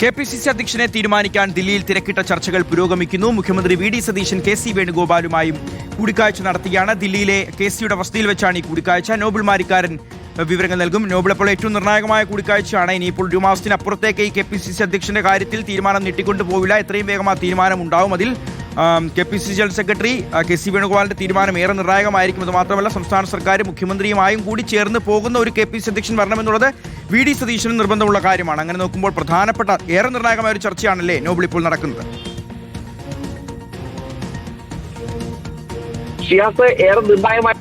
KPCC അധ്യക്ഷനെ തീരുമാനിക്കാൻ ദില്ലിയിൽ തിരക്കിട്ട ചർച്ചകൾ പുരോഗമിക്കുന്നു. മുഖ്യമന്ത്രി വി.ഡി. സതീശൻ കെ.സി. വേണുഗോപാലുമായും കൂടിക്കാഴ്ച നടത്തുകയാണ്. ദില്ലിയിലെ കെ.സിയുടെ വസതിയിൽ വെച്ചാണ് ഈ കൂടിക്കാഴ്ച. നോബിൾ മാരിക്കാരൻ വിവരങ്ങൾ നൽകും. നോബിൾ, അപ്പോൾ ഏറ്റവും നിർണായകമായ കൂടിക്കാഴ്ചയാണ്. ഇനിയിപ്പോൾ ഒരു മാസത്തിനപ്പുറത്തേക്ക് ഈ കെ.പി.സി.സി അധ്യക്ഷന്റെ കാര്യത്തിൽ തീരുമാനം നീട്ടിക്കൊണ്ടു പോവില്ല. എത്രയും വേഗം ആ തീരുമാനം ഉണ്ടാവും. അതിൽ കെ.പി.സി.സി ജനറൽ സെക്രട്ടറി കെ.സി. വേണുഗോപാലിന്റെ തീരുമാനം ഏറെ നിർണായകമായിരിക്കും. അത് മാത്രമല്ല, സംസ്ഥാന സർക്കാരും മുഖ്യമന്ത്രിയുമായും കൂടി ചേർന്ന് പോകുന്ന ഒരു കെ.പി.സി.സി അധ്യക്ഷൻ വരണമെന്നുള്ളത് വി.ഡി. സതീശനും നിർബന്ധമുള്ള കാര്യമാണ്. അങ്ങനെ നോക്കുമ്പോൾ പ്രധാനപ്പെട്ട ഏറെ നിർണായകമായ ഒരു ചർച്ചയാണല്ലേ നോബിൾ ഇപ്പോൾ നടക്കുന്നത്. ഷിയാസ്, ഏറെ നിർണായകമായ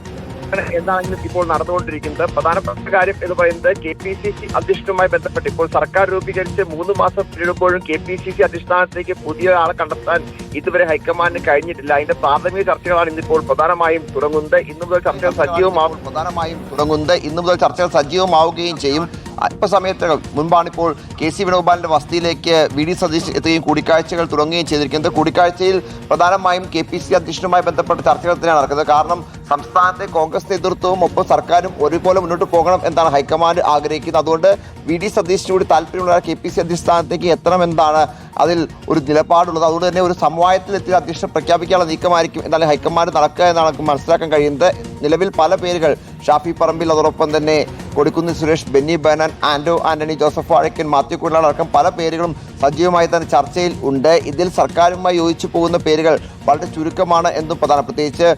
എന്താണെങ്കിലും ഇപ്പോൾ നടന്നുകൊണ്ടിരിക്കുന്നത്. പ്രധാനപ്പെട്ട കാര്യം എന്ന് പറയുന്നത് കെ.പി.സി.സി അധ്യക്ഷനുമായി ബന്ധപ്പെട്ട് ഇപ്പോൾ സർക്കാർ രൂപീകരിച്ച് 3 മാസം പിന്നിടുമ്പോഴും കെ.പി.സി.സി അധിഷ്ഠാനത്തിലേക്ക് പുതിയ ആളെ കണ്ടെത്താൻ ഇതുവരെ ഹൈക്കമാൻഡിന് കഴിഞ്ഞിട്ടില്ല. അതിന്റെ പ്രാഥമിക ചർച്ചകളാണ് ഇന്നിപ്പോൾ പ്രധാനമായും തുടങ്ങുന്നത്. ഇന്നു മുതൽ ചർച്ചകൾ സജീവമാവുകയും ചെയ്യും. അല്പസമയത്ത് മുൻപാണിപ്പോൾ കെ.സി. വേണുഗോപാലിന്റെ വസതിയിലേക്ക് വി.ഡി. സതീശൻ എത്തുകയും കൂടിക്കാഴ്ചകൾ തുടങ്ങുകയും ചെയ്തിരിക്കുന്നത്. കൂടിക്കാഴ്ചയിൽ പ്രധാനമായും കെ.പി.സി.സി അധ്യക്ഷനുമായി ബന്ധപ്പെട്ട ചർച്ചകൾ തന്നെയാണ് നടക്കുന്നത്. കാരണം സംസ്ഥാനത്തെ കോൺഗ്രസ് നേതൃത്വവും ഒപ്പം സർക്കാരും ഒരുപോലെ മുന്നോട്ട് പോകണം എന്നാണ് ഹൈക്കമാൻഡ് ആഗ്രഹിക്കുന്നത്. അതുകൊണ്ട് വി.ഡി. സതീശനോട് താല്പര്യമുള്ള കെ.പി.സി.സി അധ്യസ്ഥാനത്തേക്ക് എത്തണമെന്നാണ് അതിൽ ഒരു നിലപാടുള്ളത്. അതുകൊണ്ട് തന്നെ ഒരു സമവായത്തിലെത്തിയ അധ്യക്ഷൻ പ്രഖ്യാപിക്കാനുള്ള നീക്കമായിരിക്കും എന്നാലും ഹൈക്കമാൻഡ് നടക്കുക എന്നാണ് നമുക്ക് മനസ്സിലാക്കാൻ കഴിയുന്നത്. നിലവിൽ പല പേരുകൾ ഷാഫി പറമ്പിൽ, അതോടൊപ്പം തന്നെ കൊടിക്കുന്നിൽ സുരേഷ്, ബെന്നി ബെഹനാൻ, ആന്റോ ആന്റണി, ജോസഫ് വാഴക്കൻ, മാത്യു കുഴലാൾ അടക്കം പല പേരുകളും സജീവമായി തന്നെ ചർച്ചയിൽ ഉണ്ട്. ഇതിൽ സർക്കാരുമായി യോജിച്ചു പോകുന്ന പേരുകൾ വളരെ ചുരുക്കമാണ് എന്നും പ്രത്യേകിച്ച്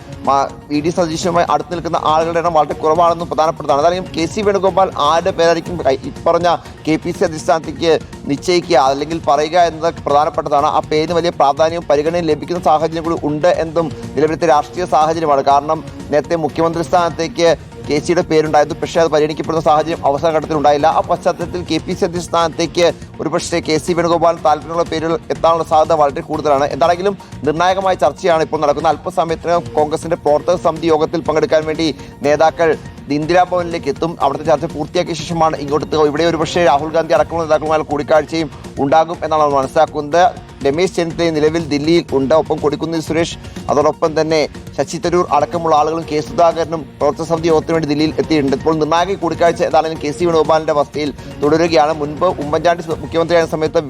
വി.ഡി. സതീശനുമായി അടുത്ത് നിൽക്കുന്ന ആളുകളുടെ എണ്ണം വളരെ കുറവാണെന്നും പ്രധാനപ്പെട്ടതാണ്. അതായത് കെ.സി. വേണുഗോപാൽ ആരുടെ പേരായിരിക്കും ഇപ്പറഞ്ഞ കെ.പി.സി. അധിഷ്ഠാനത്തേക്ക് നിശ്ചയിക്കുക അല്ലെങ്കിൽ പറയുക എന്നത് പ്രധാനപ്പെട്ടതാണ്. ആ പേരിന് വലിയ പ്രാധാന്യവും പരിഗണനയും ലഭിക്കുന്ന സാഹചര്യം കൂടി ഉണ്ട് എന്നും നിലവിലത്തെ രാഷ്ട്രീയ സാഹചര്യമാണ്. കാരണം നേരത്തെ മുഖ്യമന്ത്രി സ്ഥാനത്തേക്ക് കെ.സിയുടെ പേരുണ്ടായിരുന്നു, പക്ഷേ അത് പരിഗണിക്കപ്പെടുന്ന സാഹചര്യം അവസാന ഘട്ടത്തിൽ ഉണ്ടായില്ല. ആ പശ്ചാത്തലത്തിൽ കെ.പി.സി അധ്യക്ഷ സ്ഥാനത്തേക്ക് ഒരുപക്ഷേ കെ.സി. വേണുഗോപാലിന് താല്പര്യമുള്ള പേരുകൾ എത്താനുള്ള സാധ്യത വളരെ കൂടുതലാണ്. എന്താണെങ്കിലും നിർണായകമായ ചർച്ചയാണ് ഇപ്പോൾ നടക്കുന്നത്. അല്പസമയത്തിനകം കോൺഗ്രസിന്റെ പ്രവർത്തക സമിതി യോഗത്തിൽ പങ്കെടുക്കാൻ വേണ്ടി നേതാക്കൾ ഇന്ദിരാഭവനിലേക്ക് എത്തും. അവിടുത്തെ ചർച്ച പൂർത്തിയാക്കിയ ശേഷമാണ് ഇങ്ങോട്ട് ഇവിടെ ഒരുപക്ഷേ രാഹുൽ ഗാന്ധി അടക്കമുള്ള നേതാക്കളുമായി കൂടിക്കാഴ്ചയും ഉണ്ടാകും എന്നാണ് മനസ്സിലാക്കുന്നത്. രമേശ് ചെന്നിത്തല നിലവിൽ ദില്ലിയിൽ ഉണ്ട്. ഒപ്പം കൊടിക്കുന്നിൽ സുരേഷ്, അതോടൊപ്പം തന്നെ ശശി തരൂർ അടക്കമുള്ള ആളുകളും കെ സുധാകരനും പ്രവർത്തക സമിതി യോഗത്തിന് വേണ്ടി ദില്ലിയിൽ എത്തിയിട്ടുണ്ട്. ഇപ്പോൾ നിർണായക കൂടിക്കാഴ്ച ഏതാണെങ്കിലും കെ.സി. വേണുഗോപാലിന്റെ വസതിയിൽ തുടരുകയാണ്. മുൻപ് ഉമ്മൻചാണ്ടി മുഖ്യമന്ത്രിയായ സമയത്ത്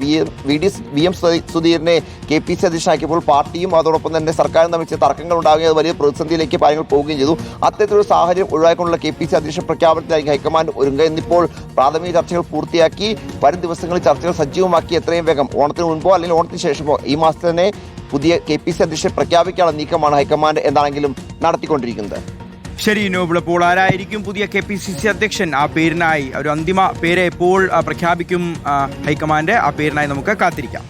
വി എം സുധീരനെ കെ.പി.സി അധ്യക്ഷനാക്കിയപ്പോൾ പാർട്ടിയും അതോടൊപ്പം തന്നെ സർക്കാരും തമ്മിൽ തർക്കങ്ങൾ ഉണ്ടാകുകയും അത് വലിയ പ്രതിസന്ധിയിലേക്ക് കാര്യങ്ങൾ പോവുകയും ചെയ്തു. അത്തരത്തിലൊരു സാഹചര്യം ഒഴിവാക്കിക്കൊണ്ടുള്ള കെ.പി.സി അധ്യക്ഷ പ്രഖ്യാപനത്തിലായിരിക്കും ഹൈക്കമാൻഡ് ഒരുങ്ങുക. ഇന്നിപ്പോൾ പ്രാഥമിക ചർച്ചകൾ പൂർത്തിയാക്കി വരും ദിവസങ്ങളിൽ ചർച്ചകൾ സജീവമാക്കി എത്രയും വേഗം ഓണത്തിന് മുൻപോ അല്ലെങ്കിൽ ഓണത്തിന് ശേഷമോ ഈ മാസത്തിൽ തന്നെ പുതിയ കെ.പി.സി അധ്യക്ഷനെ പ്രഖ്യാപിക്കാനുള്ള നീക്കമാണ് ഹൈക്കമാൻഡ് എന്താണെങ്കിലും നടത്തിക്കൊണ്ടിരിക്കുന്നത്. ശരി നോബിൾ, അപ്പോൾ ആരായിരിക്കും പുതിയ കെ.പി.സി.സി അധ്യക്ഷൻ? ആ പേരിനായി ഒരു അന്തിമ പേര് എപ്പോൾ പ്രഖ്യാപിക്കും ഹൈക്കമാൻഡ്? ആ പേരിനായി നമുക്ക് കാത്തിരിക്കാം.